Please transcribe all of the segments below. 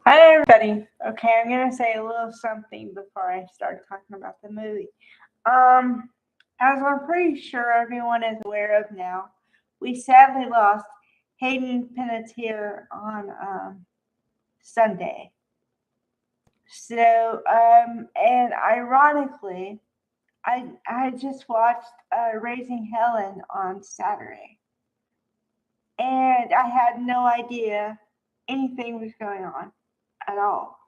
Hi everybody. Okay, I'm gonna say a little something before I start talking about the movie. Um, as I'm pretty sure everyone is aware of now, we sadly lost Hayden Panettiere on Sunday. And ironically, I just watched Raising Helen on Saturday, and I had no idea anything was going on at all.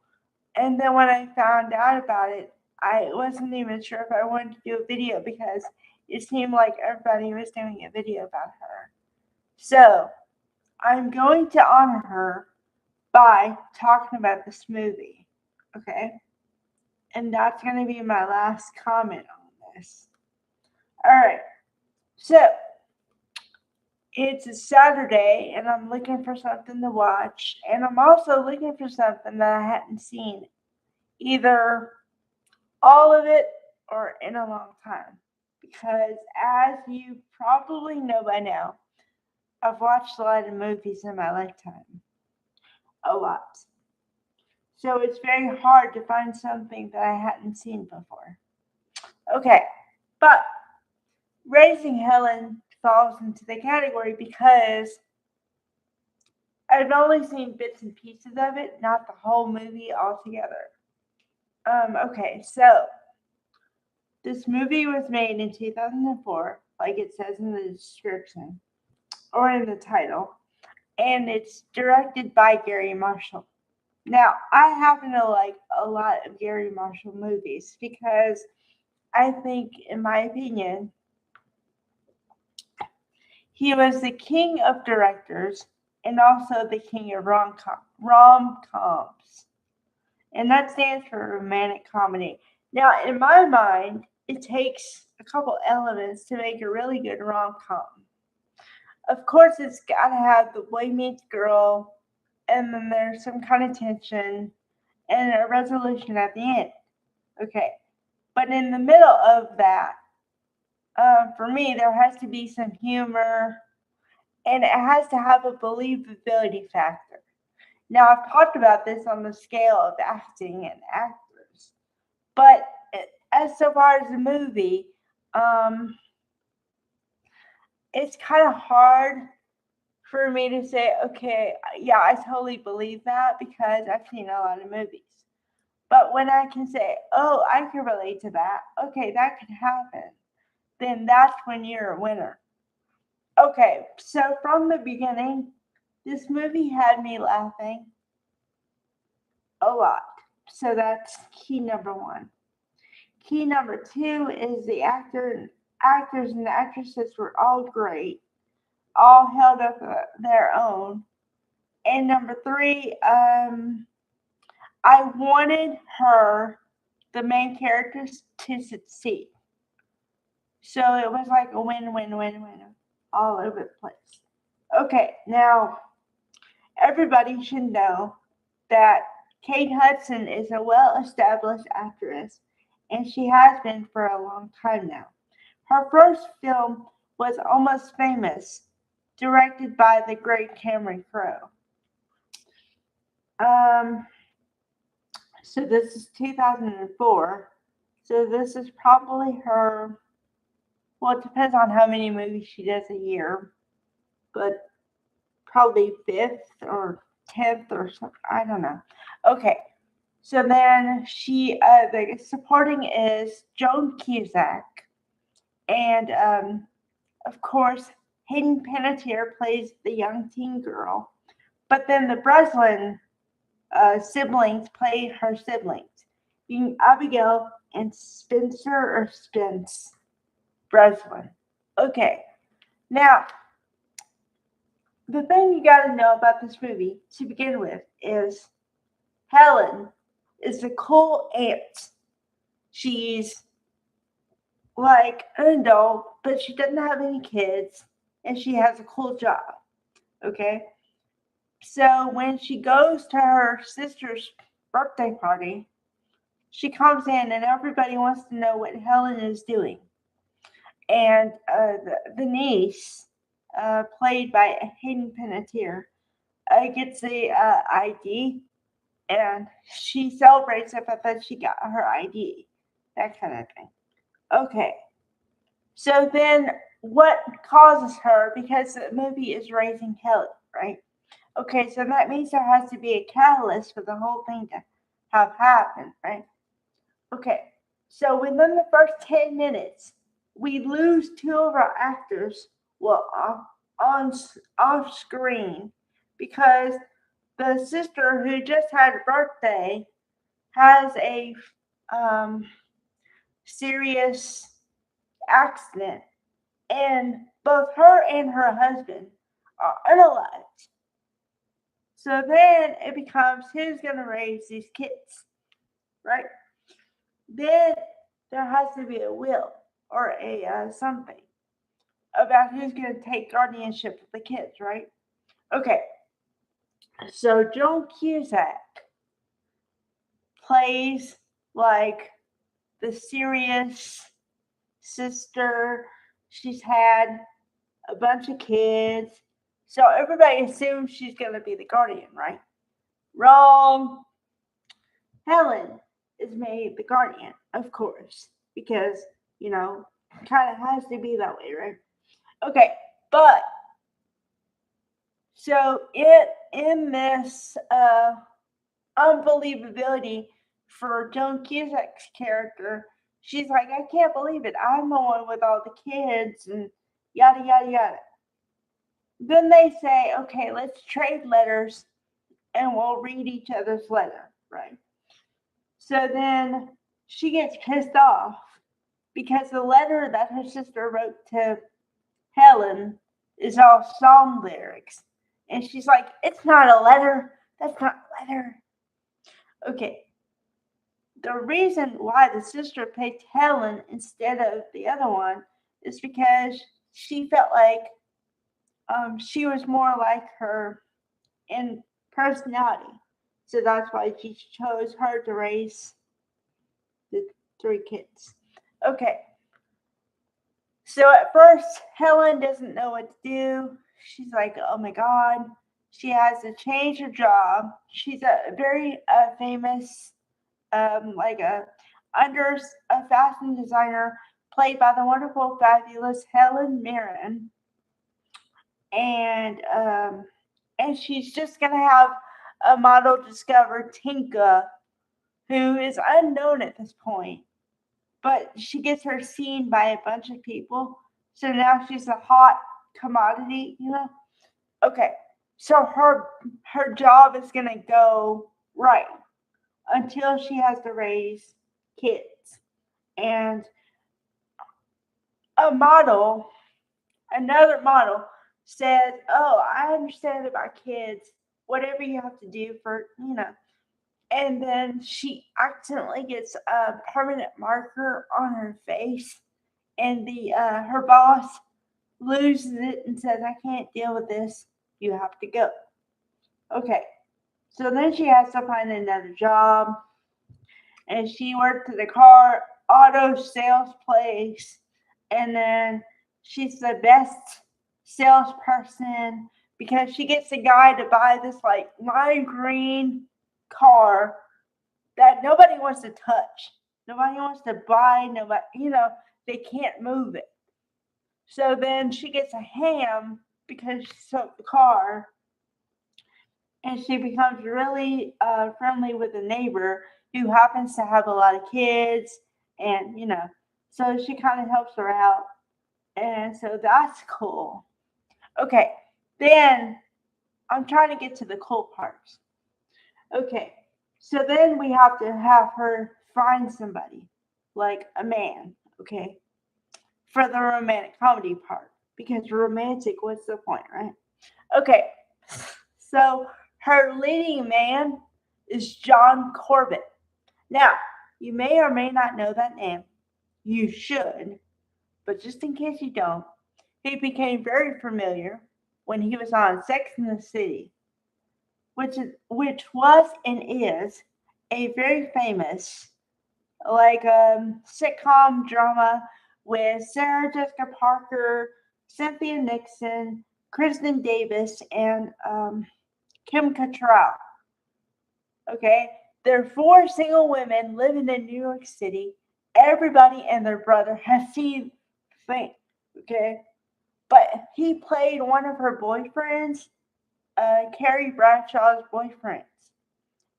And then when I found out about it, I wasn't even sure if I wanted to do a video because it seemed like everybody was doing a video about her. So I'm going to honor her by talking about this movie. Okay? And that's going to be my last comment on this. Alright. So it's a Saturday and I'm looking for something to watch. And I'm also looking for something that I hadn't seen either all of it or in a long time. Because as you probably know by now, I've watched a lot of movies in my lifetime. A lot. So it's very hard to find something that I hadn't seen before. Okay, but Raising Helen falls into the category because I've only seen bits and pieces of it, not the whole movie altogether. Okay, so this movie was made in 2004, like it says in the description or in the title, and it's directed by Gary Marshall. Now, I happen to like a lot of Gary Marshall movies because I think, in my opinion, he was the king of directors and also the king of rom-coms. And that stands for romantic comedy. Now, in my mind, it takes a couple elements to make a really good rom-com. Of course, it's got to have the boy meets girl, and then there's some kind of tension and a resolution at the end. Okay, but in the middle of that, for me, there has to be some humor, and it has to have a believability factor. Now, I've talked about this on the scale of acting and actors, but as so far as the movie, um, it's kind of hard for me to say, okay, yeah, I totally believe that because I've seen a lot of movies. But when I can say, oh, I can relate to that, okay, that could happen, then that's when you're a winner. Okay, so from the beginning, this movie had me laughing a lot. So that's key number one. Key number two is the actors and actresses were all great, all held up their own. And number three, I wanted her, the main character, to succeed. So it was like a win, win, win, win, all over the place. Okay, now everybody should know that Kate Hudson is a well established actress, and she has been for a long time now. Her first film was Almost Famous, directed by the great Cameron Crowe. Um, so this is 2004. So this is probably her, well, it depends on how many movies she does a year, but probably fifth or 10th or something. I don't know. Okay. So then the supporting is Joan Cusack. And of course, Hayden Panettiere plays the young teen girl. But then the Breslin siblings play her siblings, being Abigail and Spencer or Spence Breslin. Okay. Now, the thing you got to know about this movie to begin with is Helen is a cool aunt. She's like an adult, but she doesn't have any kids, and she has a cool job. Okay? So when she goes to her sister's birthday party, she comes in and everybody wants to know what Helen is doing. And the niece, played by Hayden Panettiere, gets the ID and she celebrates the fact that she got her ID, that kind of thing. Okay, so then what causes her, because the movie is raising Helen, right? Okay, so that means there has to be a catalyst for the whole thing to have happened, right? Okay, so within the first 10 minutes, we lose two of our actors, well, off screen, because the sister who just had a birthday has a serious accident, and both her and her husband are unalived. So then it becomes who's going to raise these kids, right? Then there has to be a will or a something about who's going to take guardianship of the kids, right? Okay, so Joan Cusack plays like the serious sister. She's had a bunch of kids, so everybody assumes she's going to be the guardian, right? Wrong. Helen is made the guardian, of course, because, kind of has to be that way, right? Okay, but so in this unbelievability for Joan Cusack's character, she's like, I can't believe it. I'm the one with all the kids and yada yada yada. Then they say, okay, let's trade letters and we'll read each other's letter, right? So then she gets pissed off because the letter that her sister wrote to Helen is all song lyrics. And she's like, it's not a letter. That's not a letter. Okay. The reason why the sister picked Helen instead of the other one is because she felt like she was more like her in personality. So that's why she chose her to raise the three kids. Okay. So at first, Helen doesn't know what to do. She's like, oh my God. She has to change her job. She's a very famous, under a fashion designer played by the wonderful, fabulous Helen Mirren. And she's just going to have a model discover Tinka, who is unknown at this point. But she gets her seen by a bunch of people. So now she's a hot commodity, Okay. So her job is gonna go right until she has to raise kids. And another model says, oh, I understand about kids, whatever you have to do for, And then she accidentally gets a permanent marker on her face, and her boss loses it and says, I can't deal with this. You have to go. Okay. So then she has to find another job, and she worked at a car auto sales place, and then she's the best salesperson because she gets a guy to buy this like lime green car that nobody wants to touch. Nobody wants to buy, nobody, they can't move it. So then she gets a ham because she sold the car, and she becomes really friendly with a neighbor who happens to have a lot of kids, and so she kind of helps her out, and so that's cool. Okay, then I'm trying to get to the cool parts. Okay, so then we have to have her find somebody, like a man, okay, for the romantic comedy part, because romantic, what's the point, right? Okay, so her leading man is John Corbett. Now, you may or may not know that name. You should, but just in case you don't, he became very familiar when he was on Sex and the City, which was and is a very famous sitcom drama with Sarah Jessica Parker, Cynthia Nixon, Kristen Davis, and Kim Cattrall. Okay? There are 4 single women living in New York City. Everybody and their brother has seen the thing. Okay? But he played one of her boyfriends, Carrie Bradshaw's boyfriends.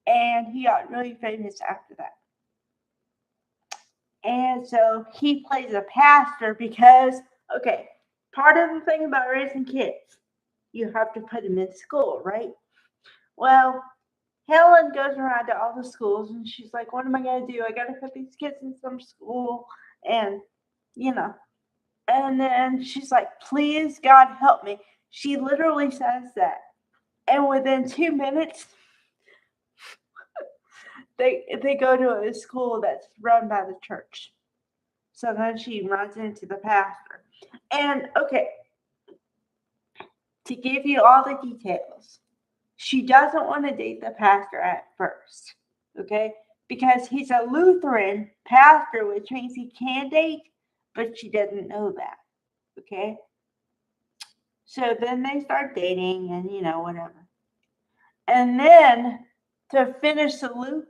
And he got really famous after that. And so he plays a pastor because, okay, part of the thing about raising kids, you have to put them in school, right? Well, Helen goes around to all the schools and she's like, what am I going to do? I got to put these kids in some school. And, you know, and then she's like, please, God, help me. She literally says that. And within 2 minutes, they go to a school that's run by the church. So then she runs into the pastor. And okay, to give you all the details, she doesn't want to date the pastor at first. Okay? Because he's a Lutheran pastor, which means he can date, but she doesn't know that. Okay? So then they start dating and whatever. And then to finish the loop,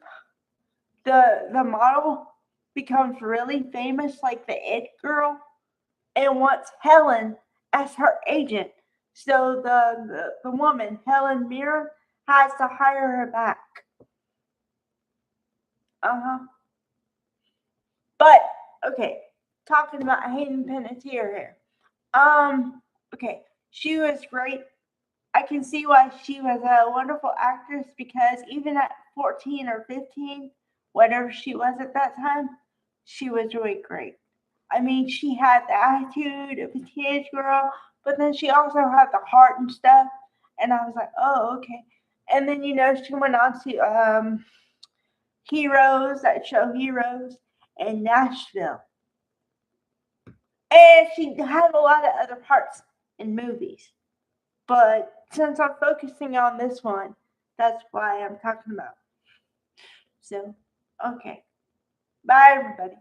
the model becomes really famous, like the It Girl, and wants Helen as her agent. So the woman, Helen Mirren, has to hire her back. But okay, talking about Hayden Panettiere here. Okay, she was great. I can see why she was a wonderful actress because even at 14 or 15, whatever she was at that time, she was really great. I mean, she had the attitude of a teenage girl, but then she also had the heart and stuff. And I was like, oh, okay. And then, she went on to Heroes, that show Heroes, and Nashville. And she had a lot of other parts in movies. But since I'm focusing on this one, that's why I'm talking about. So, okay. Bye, everybody.